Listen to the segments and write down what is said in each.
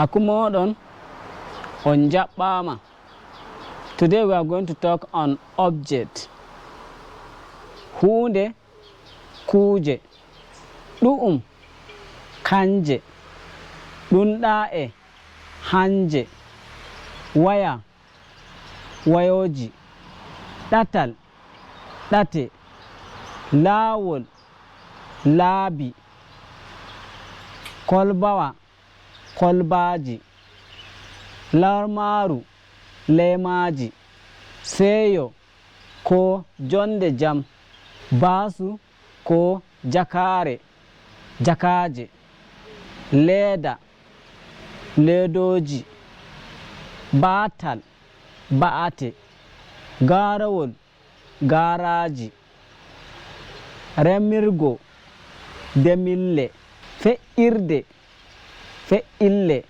Akumodon on jaɓɓama. Today we are going to talk on object. Hunde, kuje, ɗu'um, kanje, ɗunɗa'e, hanje, waya, wayoji, ɗatal, ɗate, lawol, laabi, kolbawa, kolbaji, larmaru, lemaji, seyo ko jonde jam, basu ko jakare, jakaje, leda, ledoji, batal, ba'ate, garawol, garaji, remirgo, demille, fe'irde, fe'ille,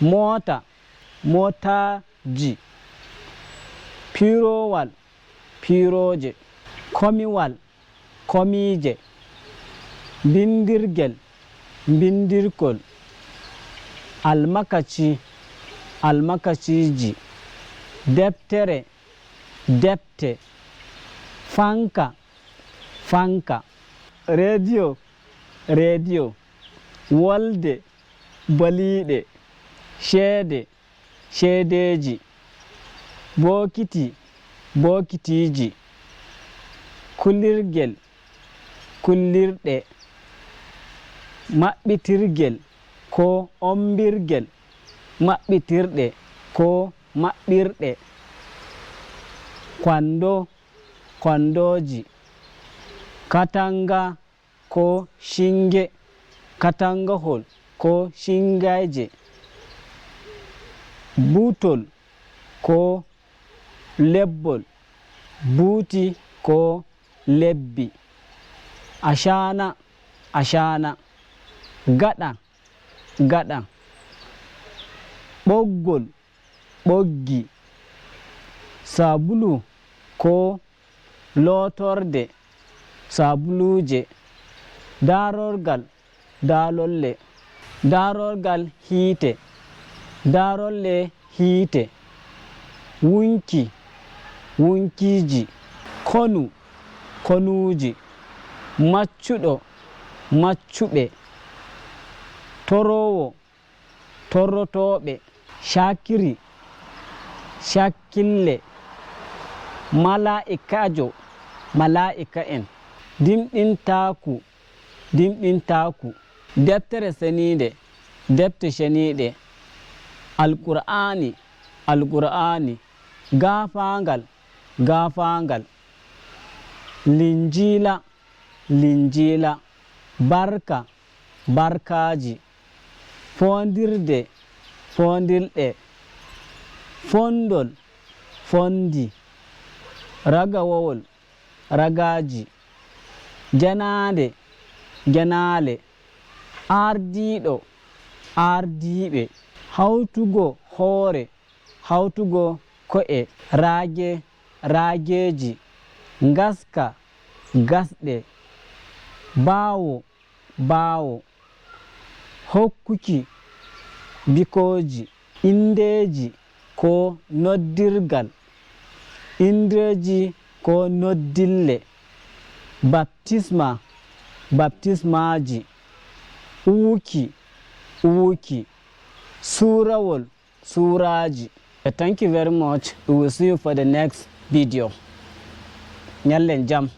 mota, motaji, pirowal, piroje, komiwal, komije, bindirgel, bindirkol, almakaci, almakaciji, deptere, depte, fanka, fanka, radio, radio, wolde, baliɗe, shede, shedeji, bokiti, bokitiji, kulirgel, kullirɗe, maɓɓitirgel ko ombirgel, maɓɓitirɗe ko maɓɓirɗe, kwando, kwandoji, katanga ko shinge, katangahol ko shingaje, butol ko lebbol, buti ko lebbi, ashana, ashana, gaɗa, gaɗa, ɓoggol, ɓoggi, sabulu ko lotorde, sabuluje, darorgal, dalolle, darorgal hiite, darolle hiite, wunki, wunkiji, konu, konuji, maccuɗo, maccuɓe, torowo, torrotoɓe, shakiri, shakkille, mala'ikajo, mala'ika'en, dimɗintaku, dimɗintaku, deftere senide, defte sheniɗe, alqur'ani, alqur'ani, gafangal, gafangal, linjila, linjila, barka, barkaji, fondirde, fondirɗe, fondol, fondi, ragawowol, ragaji, janade, janale, ardiɗo, ardiɓe, hautugo hoore, hautugo ko'e, rage, rageji, ngaska, gasɗe, bawo, bawo, hokkuki, bikoji, indeji ko noddirgal, indeji ko noddille, baptisma, baptismaji, uwuki, uwuki, surawol, suraji. Thank you very much. We will see you for the next video. Nyallen jam.